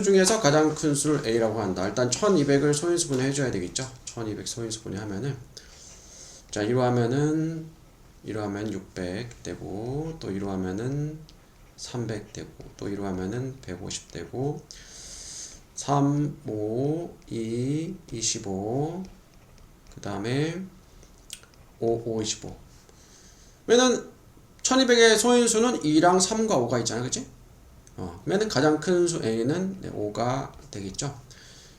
중에서 가장 큰 수를 A라고 한다. 일단 1200을 소인수분해 해줘야 되겠죠. 1200 소인수분해 하면은, 자, 이로 하면 600 되고, 또 이로 하면은 300 되고, 또 이로 하면은 150 되고, 3, 5, 2, 25, 그 다음에 5, 25. 왜냐면 1200의 소인수는 2랑 3과 5가 있잖아, 그치? 그러면 가장 큰 수 A는 5가 되겠죠.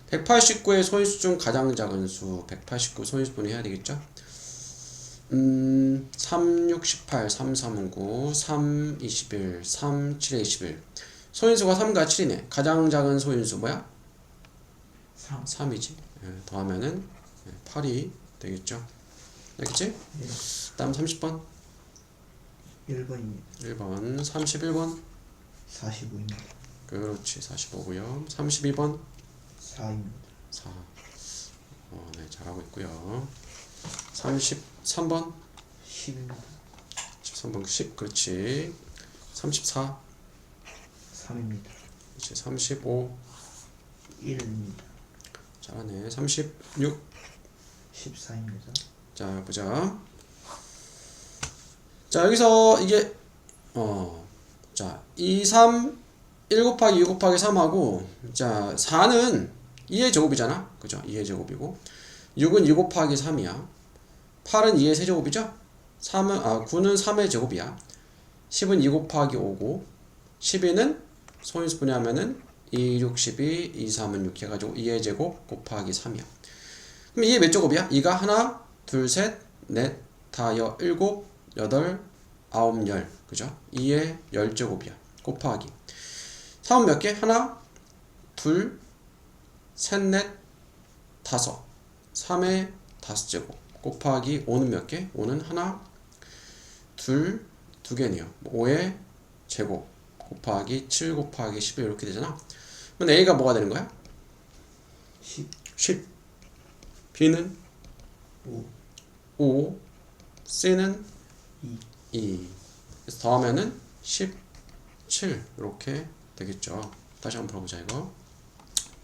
189의 소인수 중 가장 작은 수 189 소인수분해 해야 되겠죠. 3, 6, 18, 3, 3, 9, 3, 21, 3, 7, 21. 소인수가 3과 7이네. 가장 작은 소인수 뭐야? 3이지. 더하면은 8이 되겠죠. 알겠지? 네. 다음 30번. 1번입니다. 1번, 31번. 45입니다. 그렇지, 45고요. 32번. 4입니다. 4. 네, 잘하고 있고요. 33번. 10입니다. 13번 10. 그렇지. 34. 3입니다. 그렇지. 35. 1입니다. 잘하네. 36. 14입니다. 자, 보자. 자, 여기서 이게 자, 2, 3, 1 곱하기 2 곱하기 3하고, 자, 4는 2의 제곱이잖아. 그죠? 2의 제곱이고, 6은 2 곱하기 3이야. 8은 2의 세제곱이죠? 9는 3의 제곱이야. 10은 2 곱하기 5고, 12는 소인수 분해하면은 2, 6, 12, 2, 3은 6 해가지고 2의 제곱 곱하기 3이야. 그럼 2의 몇 제곱이야? 2가 하나, 둘, 셋, 넷, 다, 일곱, 여덟, 아홉, 열. 그죠? 2의 10제곱이야. 곱하기. 3은 몇 개? 하나, 둘, 셋, 넷, 다섯. 3의 5제곱. 곱하기 5는 몇 개? 5는 하나, 둘, 두 개네요. 5의 제곱. 곱하기 7 곱하기 11 이렇게 되잖아. 그럼 A가 뭐가 되는 거야? 10. B는 5. C는 2. 그래서 더하면은 17 이렇게 되겠죠. 다시 한번 풀어보자 이거.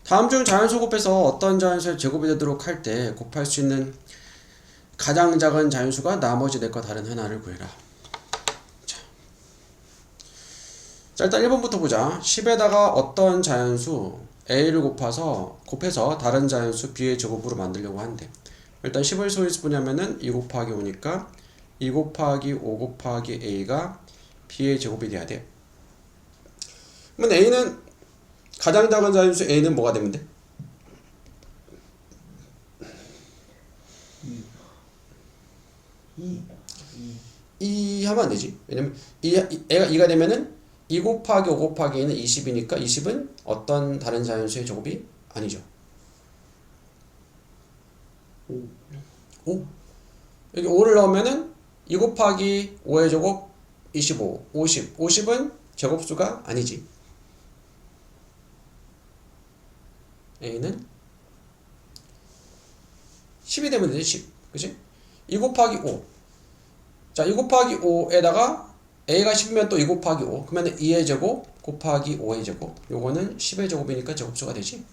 다음 중 자연수 곱해서 어떤 자연수의 제곱이 되도록 할 때 곱할 수 있는 가장 작은 자연수가 나머지 넷과 다른 하나를 구해라. 자, 일단 1번부터 보자. 10에다가 어떤 자연수 A를 곱해서 다른 자연수 B의 제곱으로 만들려고 한대. 일단 10을 소인수 분해하면은 2 곱하기 5니까 2 곱하기 5 곱하기 A가 B의 제곱이 돼야 돼. 그러면 A는 가장 작은 자연수 A는 뭐가 되면 돼? 2 하면 안 되지. 왜냐면 A가 2가 되면은 2 곱하기 5 곱하기 A는 20이니까 20은 어떤 다른 자연수의 제곱이 아니죠. 5. 여기 5를 넣으면은 2 곱하기 5의 제곱 25, 50. 50은 제곱수가 아니지. A는 10이 되면 되지, 10. 그치? 2 곱하기 5. 자, 2 곱하기 5에다가 A가 10이면 또 2 곱하기 5. 그러면 2의 제곱 곱하기 5의 제곱. 요거는 10의 제곱이니까 제곱수가 되지.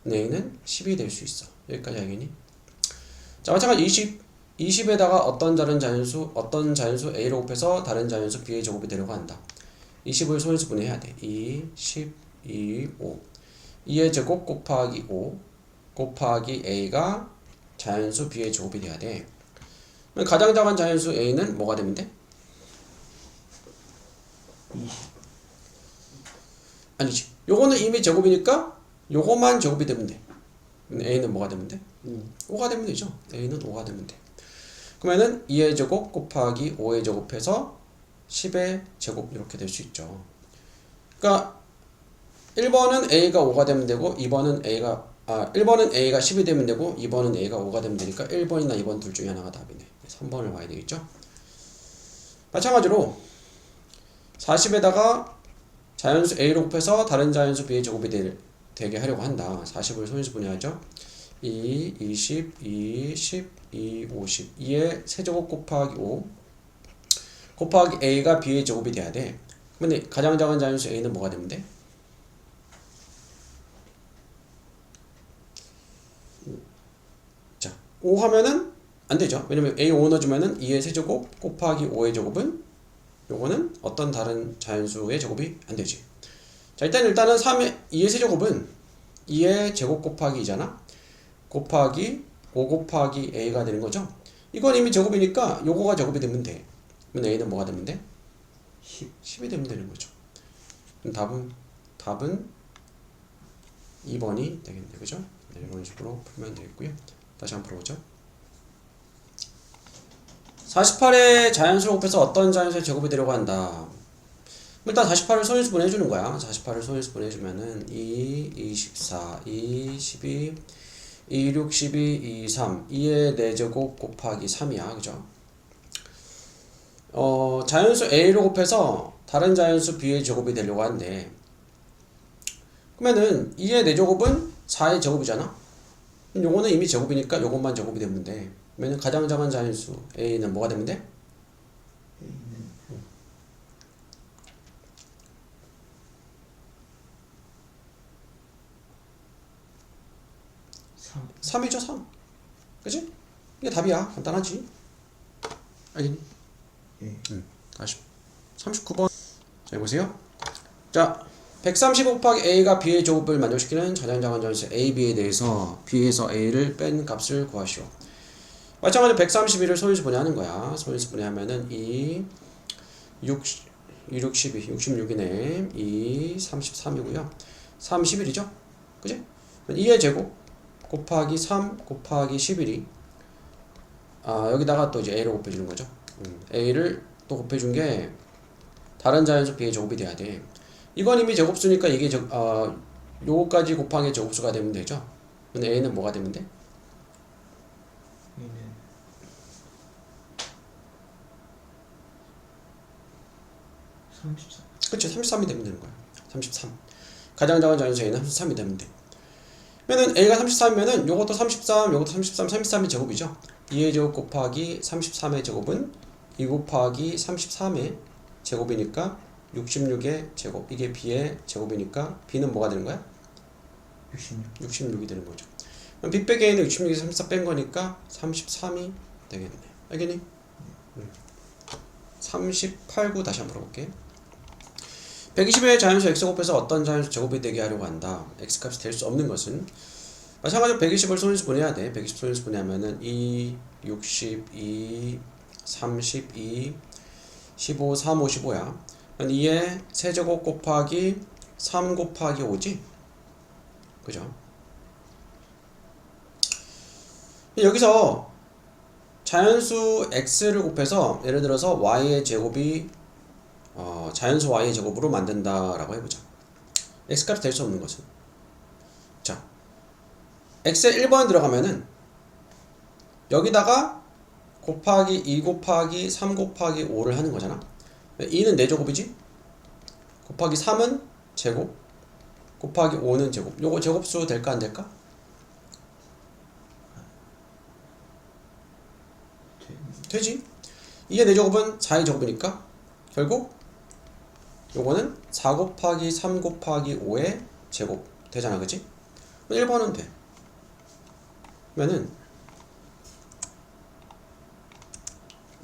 A는 10이 될 수 있어. 여기까지 알겠니? 자, 마찬가지 20에다가 어떤 자연수 A를 곱해서 다른 자연수 B의 제곱이 되려고 한다. 20을 소인수 분해해야 돼. 2, 10, 2, 5. 2의 제곱 곱하기 5 곱하기 A가 자연수 B의 제곱이 돼야 돼. 그럼 가장 작은 자연수 A는 뭐가 되면 돼? 20. 아니지. 요거는 이미 제곱이니까 요거만 제곱이 되면 돼. A는 뭐가 되면 돼? 5가 되면 되죠. A는 5가 되면 돼. 그러면은 2의 제곱 곱하기 5의 제곱해서 10의 제곱 이렇게 될 수 있죠. 그러니까 1번은 A가 5가 되면 되고 1번은 A가 10이 되면 되고 2번은 A가 5가 되면 되니까 1번이나 2번 둘 중에 하나가 답이네. 3번을 봐야 되겠죠. 마찬가지로 40에다가 자연수 A를 곱해서 다른 자연수 B의 제곱이 되게 하려고 한다. 40을 소인수 분해하죠. 2, 20, 2, 10, 2, 50. 2의 세제곱 곱하기 5 곱하기 A가 B의 제곱이 돼야 돼. 근데 가장 작은 자연수 A는 뭐가 되면 돼? 5 하면은 안 되죠. 왜냐면 A5 넣어주면은 2의 세제곱 곱하기 5의 제곱은 요거는 어떤 다른 자연수의 제곱이 안 되지. 자, 일단은 2의 세제곱은 2의 제곱 곱하기 2잖아. 곱하기 5 곱하기 A가 되는 거죠. 이건 이미 제곱이니까 요거가 제곱이 되면 돼. 그러면 A는 뭐가 되면 돼? 10이 되면 되는 거죠. 그럼 답은 2번이 되겠네. 그죠? 네, 이런 식으로 풀면 되겠고요. 다시 한번 풀어보죠. 48의 자연수를 곱해서 어떤 자연수의 제곱이 되려고 한다. 일단 48을 소인수분 해주는 거야. 48을 소인수분 해주면은 2, 24, 2, 12, 2, 6, 12, 2, 3 2의 4제곱 곱하기 3이야. 그죠? 자연수 A를 곱해서 다른 자연수 B의 제곱이 되려고 하는데, 그러면은 2의 4제곱은 4의 제곱이잖아. 요거는 이미 제곱이니까 요것만 제곱이 되면 돼. 그러면 가장 작은 자연수 A는 뭐가 되면 돼? A는 3이죠, 3. 그치? 이게 답이야. 간단하지? 알겠니? 예. 다시 39번. 자, 보세요. 자, 130 곱하기 A가 B의 제곱을 만족시키는 가장 작은 자연수 A, B에 대해서 B에서 A를 뺀 값을 구하시오. 마찬가지로 131을 소인수분해 하는 거야. 소인수분해 하면은 2, 6, 12, 66이네. 2, 33이고요. 31이죠? 그지? 2의 제곱 곱하기 3 곱하기 11이 여기다가 또 이제 A를 곱해주는 거죠. A를 또 곱해준 게 다른 자연수 B의 제곱이 돼야 돼. 이건 이미 제곱수니까 이게 요거까지 곱한 게 제곱수가 되면 되죠. 근데 A는 뭐가 되면 돼? A는 33. 그치, 33이 되면 되는 거야. 33. 가장 작은 자연수 A는 33이 되면 돼. 그러면은 A가 33이면은 요것도 33, 요것도 33, 33의 제곱이죠. 2의 제곱 곱하기 33의 제곱은 2 곱하기 33의 제곱이니까 66의 제곱. 이게 B의 제곱이니까 B는 뭐가 되는 거야? 66. 66이 되는 거죠. 그럼 B 빼기 A는 66에서 34 뺀 거니까 33이 되겠네. 알겠니? 38, 9 다시 한번 풀어볼게. 120의 자연수 x 곱해서 어떤 자연수 제곱이 되게 하려고 한다. x값이 될 수 없는 것은 마찬가지로 120을 소인수 분해해야 돼. 120 소인수 분해하면은 2, 62, 32, 15, 3, 5, 15야. 2의 세제곱 곱하기 3 곱하기 5지? 그죠? 여기서 자연수 x를 곱해서 예를 들어서 y의 제곱이 자연수 y의 제곱으로 만든다라고 해보자. x값이 될 수 없는 것은, 자, x에 1번 들어가면은 여기다가 곱하기 2 곱하기 3 곱하기 5를 하는 거잖아. 2는 4제곱이지? 곱하기 3은 제곱 곱하기 5는 제곱. 요거 제곱수 될까 안 될까? 되지. 2의 4제곱은 4의 제곱이니까 결국 요거는 4 곱하기 3 곱하기 5의 제곱 되잖아. 그치? 1번은 돼. 그러면은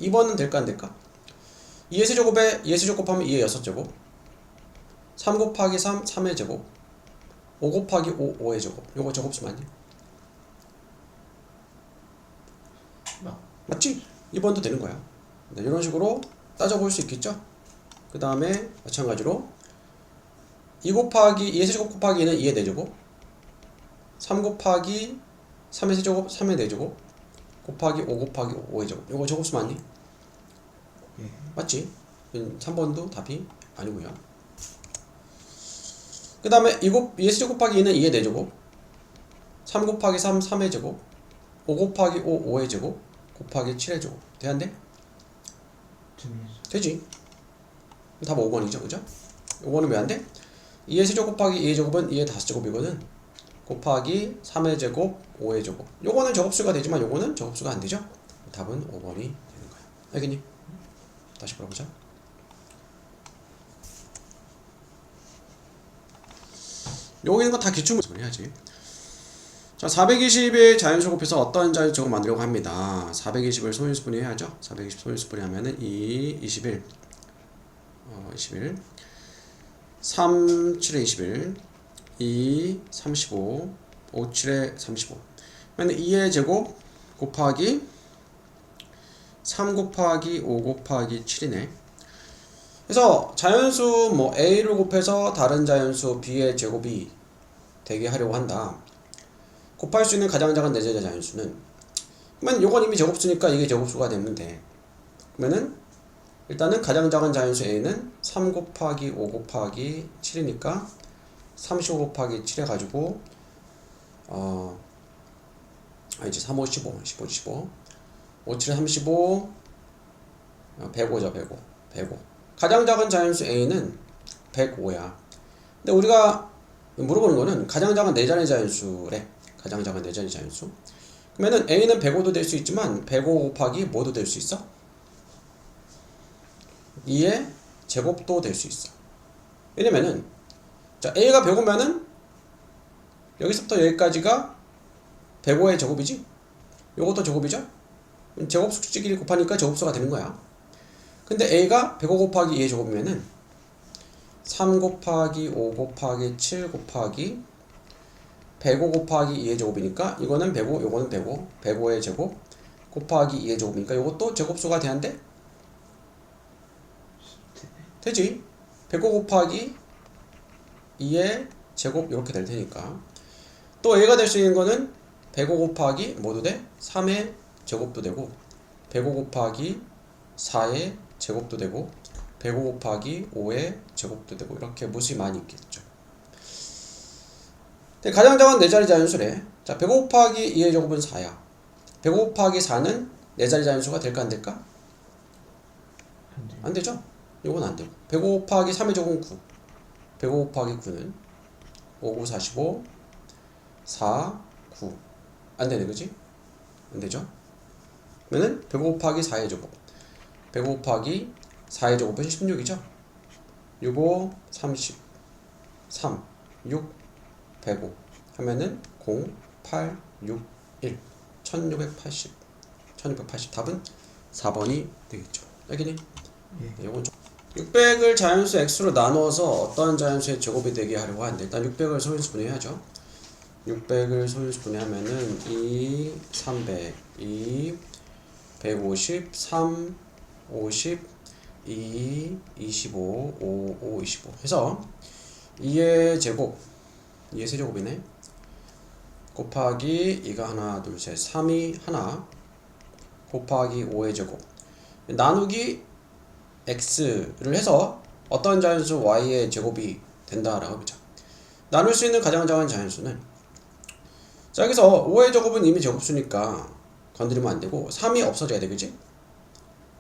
2번은 될까 안 될까? 2의 세제곱에 2의 세제곱 하면 2의 6제곱, 3 곱하기 3 3의 제곱, 5 곱하기 5 5의 제곱. 요거 제곱수 맞니? 맞지? 2번도 되는 거야. 네, 이런 식으로 따져볼 수 있겠죠? 그 다음에 마찬가지로 2 곱하기 2의 세제곱 곱하기 2는 2의 4제곱, 3 곱하기 3의 세제곱 3의 4제곱 곱하기 5 곱하기 5의 제곱. 요거 제곱수 맞니? 예. 맞지? 3번도 답이 아니고요. 그 다음에 2의 세제곱 곱하기 2는 2의 4제곱, 3 곱하기 3 3의 제곱, 5 곱하기 5 5의 제곱 곱하기 7의 제곱. 돼 안 돼? 되지. 답 5번이죠. 그죠? 5번은 왜 안 돼? 2의 세제곱 곱하기 2의 제곱은 2의 5제곱이거든. 곱하기 3의 제곱 5의 제곱. 요거는 제곱수가 되지만 요거는 제곱수가 안 되죠? 답은 5번이 되는 거야. 알겠니? 다시 풀어보자. 여기 있는 거 다 기출문제 해야지. 자, 420의 자연수 곱해서 어떤 자연수 제곱 만들려고 합니다. 420을 소인수 분해해야죠. 420 소인수 분해하면은 2, 21, 21, 3, 7에 21, 2, 35, 5, 7에 35. 그러면 2의 제곱 곱하기 3 곱하기 5 곱하기 7이네. 그래서 자연수 뭐 a를 곱해서 다른 자연수 b의 제곱이 되게 하려고 한다. 곱할 수 있는 가장 작은 내재적 자연수는, 그러면 요건 이미 제곱수니까 이게 제곱수가 되면 돼. 그러면은 일단은 가장 작은 자연수 a는 3 곱하기 5 곱하기 7이니까 35 곱하기 7 해가지고 이제 3, 5, 15, 15, 15, 5, 7, 35, 105죠, 105. 가장 작은 자연수 a는 105야. 근데 우리가 물어보는 거는 가장 작은 네 자리 자연수래. 가장 작은 네 자리 자연수. 그러면은 a는 105도 될 수 있지만 105 곱하기 뭐도 될 수 있어? 2의 제곱도 될 수 있어. 왜냐면은 자, a가 105면은 여기서부터 여기까지가 105의 제곱이지? 요것도 제곱이죠? 제곱수끼리 곱하니까 제곱수가 되는 거야. 근데 a가 105 곱하기 2의 제곱이면은 3 곱하기 5 곱하기 7 곱하기 105 곱하기 2의 제곱이니까 이거는 105, 요거는 105, 105의 제곱 곱하기 2의 제곱이니까 요것도 제곱수가 돼야 안 돼? 되지. 105 곱하기 2의 제곱 이렇게 될 테니까. 또 a가 될 수 있는 거는 105 곱하기 뭐도 돼? 3의 제곱도 되고 105 곱하기 4의 제곱도 되고 105 곱하기 5의 제곱도 되고 이렇게 무수히 많이 있겠죠. 가장 작은 네 자리 자연수래. 자, 105 곱하기 2의 제곱은 4야. 105 곱하기 4는 네 자리 자연수가 될까 안 될까? 안 되죠? 이건 안 되고. 105 곱하기 3의 제곱은 9. 105 곱하기 9는 5, 9, 45, 4, 9. 안 되네, 그지? 안 되죠? 그러면은 105 곱하기 4의 제곱. 105 곱하기 4의 제곱은 16이죠? 65, 30, 3, 6, 105 하면은 0, 8, 6, 1 1680 답은 4번이 되겠죠. 알겠니? 네, 요건 600을 자연수 x로 나누어서 어떤 자연수의 제곱이 되게 하려고 하는데 일단 600을 소인수 분해해야죠. 600을 소인수 분해하면은 2, 300, 2, 150, 3, 50, 2, 25, 5, 5, 25 해서 2의 제곱 2의 세제곱이네. 곱하기 2가 하나, 둘, 셋, 3이 하나 곱하기 5의 제곱 나누기 x를 해서 어떤 자연수 y의 제곱이 된다라고 보자. 나눌 수 있는 가장 작은 자연수는 자 여기서 5의 제곱은 이미 제곱수니까 건드리면 안 되고 3이 없어져야 돼, 그지?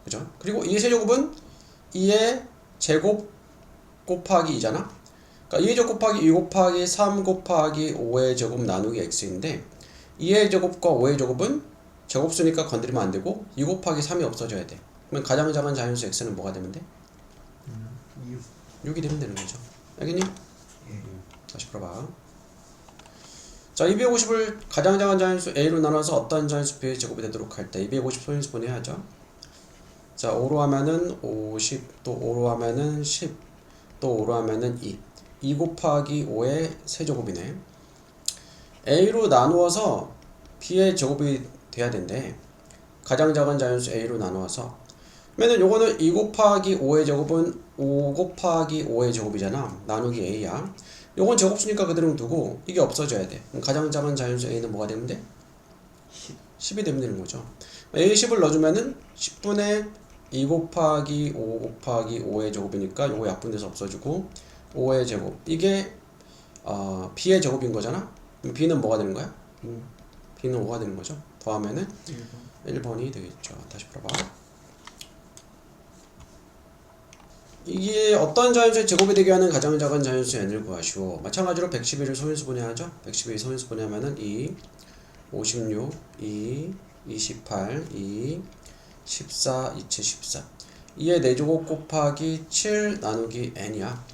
그죠? 그리고 2의 세제곱은 2의 제곱 곱하기 2잖아. 그러니까 2의 제곱 곱하기 2 곱하기 3 곱하기 5의 제곱 나누기 x인데 2의 제곱과 5의 제곱은 제곱수니까 건드리면 안 되고 2 곱하기 3이 없어져야 돼. 그러면 가장 작은 자연수 x는 뭐가 되면 돼? 6이 되면 되는 거죠. 알겠니? 다시 풀어봐. 자, 250을 가장 작은 자연수 a로 나눠서 어떤 자연수 b의 제곱이 되도록 할 때 250 소인수 분해해야죠. 자, 5로 하면은 50, 또 5로 하면은 10, 또 5로 하면은 2 곱하기 5의 세제곱이네. a로 나누어서 b의 제곱이 돼야 된대. 가장 작은 자연수 a로 나누어서. 그러면은 요거는 2 곱하기 5의 제곱은 5 곱하기 5의 제곱이잖아. 나누기 a야. 요건 제곱수니까 그대로 두고 이게 없어져야 돼. 그럼 가장 작은 자연수 a는 뭐가 되면 돼? 10이 되면 되는 거죠. a 10을 넣어주면은 10분의 2 곱하기 5 곱하기 5의 제곱이니까 요거 약분돼서 없어지고 5의 제곱 이게 b의 제곱인 거잖아. 그럼 b는 뭐가 되는 거야? b는 5가 되는 거죠. 더하면은 1번이 되겠죠. 다시 풀어봐. 이게 어떤 자연수의 제곱이 되게 하는 가장 작은 자연수의 n을 구하시오. 마찬가지로 111을 소인수 분해하죠. 111 소인수 분해하면은 2, 56, 2, 28, 2, 14, 2채 14 2의 4제곱 곱하기 7 나누기 n이야.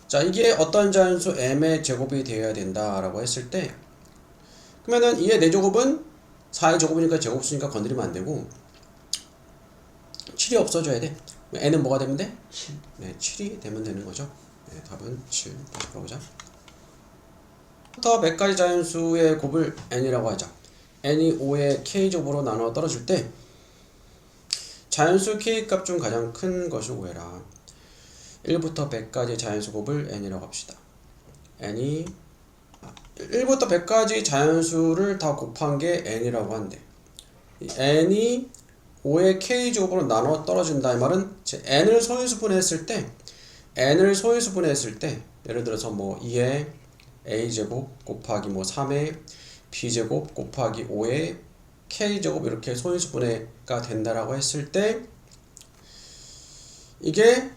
자, 이게 어떤 자연수 m의 제곱이 되어야 된다라고 했을 때 그러면은 2의 4제곱은 4의 제곱이니까 제곱수니까 건드리면 안 되고 7이 없어져야 돼. n은 뭐가 되면 돼? 7. 네, 7이 되면 되는 거죠. 네, 답은 7. 다시 풀어보자. 부터 100가지 자연수의 곱을 n이라고 하자. n이 5의 k제곱으로 나눠 떨어질 때 자연수 k 값 중 가장 큰 것을 구해라. 1부터 100까지 자연수 곱을 n이라고 합시다. n이 1부터 100까지 자연수를 다 곱한 게 n이라고 한대. n이 5의 k제곱으로 나눠 떨어진다. 이 말은 n을 소인수분해했을 때 예를 들어서 뭐 2의 a제곱 곱하기 뭐 3의 b제곱 곱하기 5의 k제곱 이렇게 소인수분해가 된다라고 했을 때 이게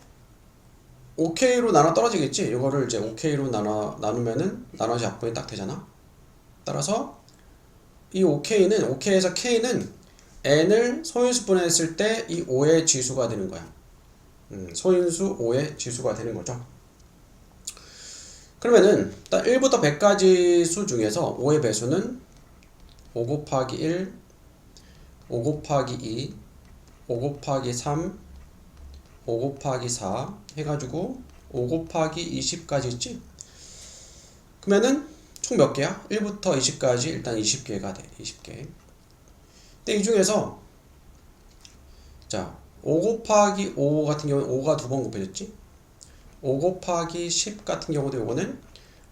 5k로 나눠 떨어지겠지. 이거를 이제 5k로 나누면은 나머지 약분이 딱 되잖아. 따라서 이 5k에서 k는 n을 소인수분해했을 때 이 5의 지수가 되는 거야. 소인수 5의 지수가 되는 거죠. 그러면은 1부터 100까지 수 중에서 5의 배수는 5 곱하기 1, 5 곱하기 2, 5 곱하기 3, 5 곱하기 4 해가지고 5 곱하기 20까지 있지? 그러면은 총 몇 개야? 1부터 20까지 일단 20개가 돼. 20개. 근데 이 중에서 자 5 곱하기 5 같은 경우는 5가 두 번 곱해졌지? 5 곱하기 10 같은 경우도 요거는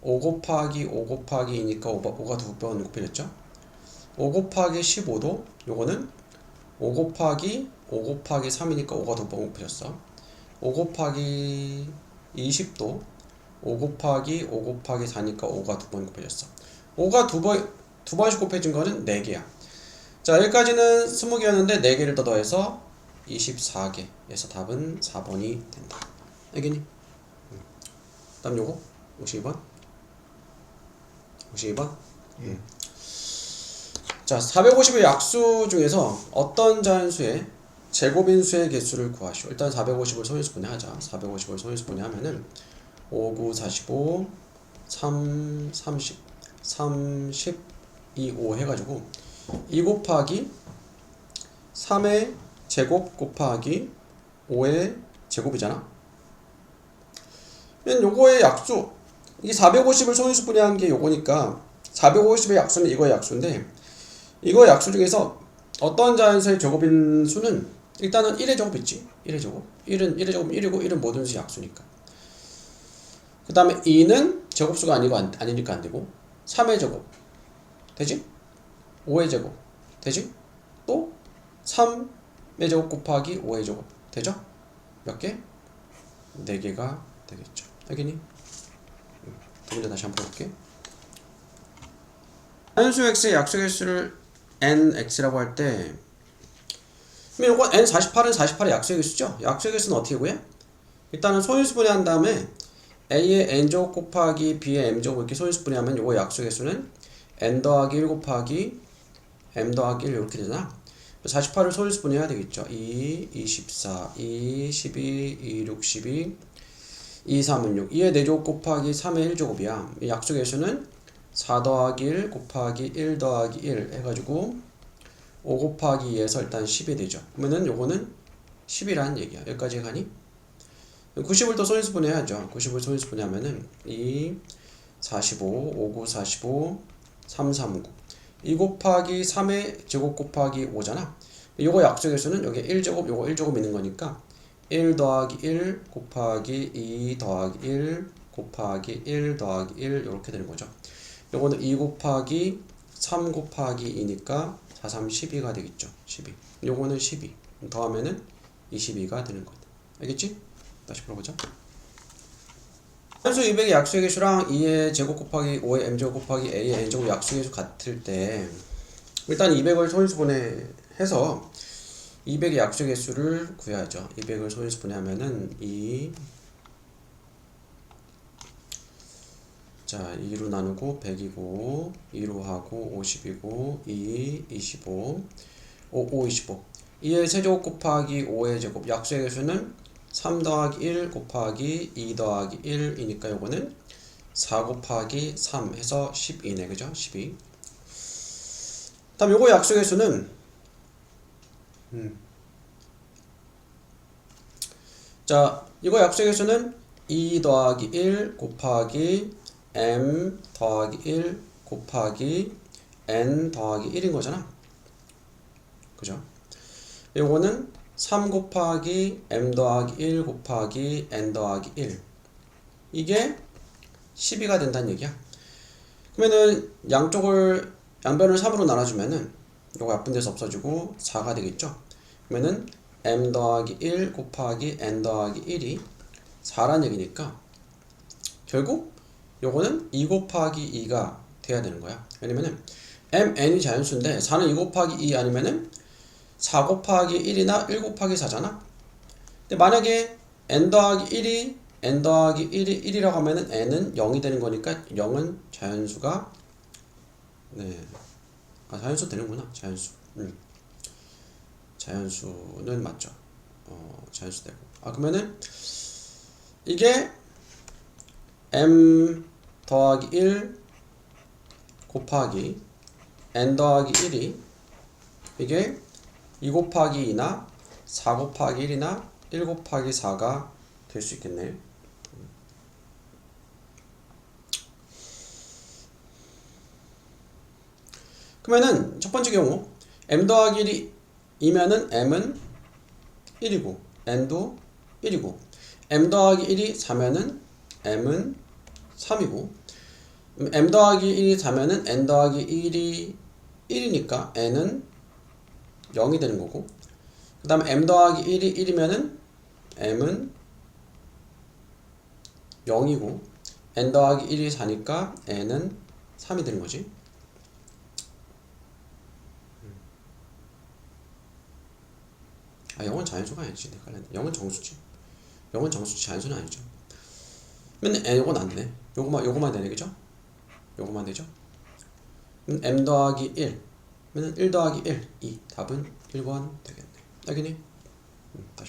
5 곱하기 5 곱하기 2니까 5가 두 번 곱해졌죠? 5 곱하기 15도 요거는 5 곱하기 5 곱하기 3이니까 5가 두 번 곱해졌어. 5 곱하기 20도 5 곱하기 5 곱하기 4니까 5가 두 번 곱해졌어. 5가 두 번씩 곱해진 거는 4개야. 자, 여기까지는 20개였는데 4개를 더 더해서 24개에서 답은 4번이 된다. 알겠니? 다음 요거 52번 52번 예. 자, 450의 약수 중에서 어떤 자연수의 제곱인수의 개수를 구하시오. 일단 450을 소인수분해하자. 450을 소인수분해하면은 5, 9, 45, 3, 30, 30, 2, 5 해가지고 2 곱하기 3의 제곱 곱하기 5의 제곱이잖아. 그러면 요거의 약수, 이 450을 소인수분해한 게 요거니까 450의 약수는 이거의 약수인데 이거의 약수 중에서 어떤 자연수의 제곱인 수는 일단은 1의 제곱 있지. 1의 제곱. 1의 제곱 1이고 1은 모든 수 약수니까. 그 다음에 2는 제곱수가 아니니까 안 되고 3의 제곱 되지? 5의 제곱 되지? 또 3의 제곱 곱하기 5의 제곱 되죠? 몇 개? 4개가 되겠죠. 알겠니? 두 문제 다시 한번 볼게. 자연수 x의 약수 개수를 nx라고 할 때 그럼 이거 n48은 48의 약수의 개수죠? 약수의 개수는 어떻게 구해? 일단은 소인수분해한 다음에 a의 n제곱 곱하기 b의 m제곱 이렇게 소인수분해하면 요거 약수의 개수는 n 더하기 1 곱하기 m 더하기 1 이렇게 되잖아. 48을 소인수분해해야 되겠죠. 2, 24, 2, 12, 2, 6, 12, 2, 3은 6. 2의 4제곱 곱하기 3의 1제곱이야. 이 약수 개수는 4 더하기 1 곱하기 1 더하기 1 해가지고 5 곱하기 2에서 일단 10이 되죠. 그러면은 요거는 10이라는 얘기야. 여기까지 가니? 90을 또 소인수분해야죠. 90을 소인수분해하면은 2, 45, 5, 9, 45, 3, 3, 9. 2 곱하기 3의 제곱 곱하기 5잖아. 요거 약수 개수는 여기 1제곱, 요거 1제곱 있는 거니까 1 더하기 1 곱하기 2 더하기 1 곱하기 1 더하기 1 이렇게 되는 거죠. 요거는 2 곱하기 3 곱하기 2니까 4, 3, 12가 되겠죠. 12. 요거는 12. 더하면은 22가 되는 거다. 알겠지? 다시 풀어보자. 함수 200의 약수의 개수랑 2의 제곱 곱하기 5의 m제곱 곱하기 a의 n제곱 약수의 개수 같을 때 일단 200을 소인수분해해서 200의 약수의 개수를 구해야죠. 200을 소인수분해하면은 2 자, 2로 나누고 100이고 2로 하고 50이고 2, 25 5, 25 2의 세제곱 곱하기 5의 제곱 약수의 개수는 3 더하기 1 곱하기 2 더하기 1이니까 요거는 4 곱하기 3 해서 12네. 그죠? 12 다음 요거 약속의 수는 자, 이거 약속의 수는 2 더하기 1 곱하기 m 더하기 1 곱하기 n 더하기 1인 거잖아. 그죠? 요거는 3 곱하기 m 더하기 1 곱하기 n 더하기 1. 이게 12가 된다는 얘기야. 그러면은 양변을 3으로 나눠주면은 요거 약분 돼서 없어지고 4가 되겠죠? 그러면은 m 더하기 1 곱하기 n 더하기 1이 4란 얘기니까 결국 요거는 2 곱하기 2가 돼야 되는 거야. 왜냐면은 mn이 자연수인데 4는 2 곱하기 2 아니면은 4 곱하기 1이나 1 곱하기 4잖아. 근데 만약에 n 더하기 1이 1이라고 하면은 n은 0이 되는 거니까 0은 자연수가 자연수 되는구나. 자연수. 자연수는 맞죠. 자연수 되고. 그러면은 이게 m 더하기 1 곱하기 n 더하기 1이 이게 2 곱하기 2나 4 곱하기 1이나 1 곱하기 4가 될 수 있겠네. 그러면은 첫 번째 경우 m 더하기 1이면은 m은 1이고 n도 1이고 m 더하기 1이 4면은 m은 3이고 m 더하기 1이 4면은 n 더하기 1이 1이니까 n은 0이 되는 거고 그 다음에 m 더하기 1이 1이면은 m은 0이고 n 더하기 1이 4니까 n은 3이 되는 거지. 영은 자연수가 아니지. 0은 정수지. 0은 정수지 자연수는 아니죠. 맨날 요건 안 되네. 요거만 되네. 그죠? 요거만 되죠? m 더하기 1 그러면 1 더하기 1 2 답은 1번 되겠네. 알겠니? 다시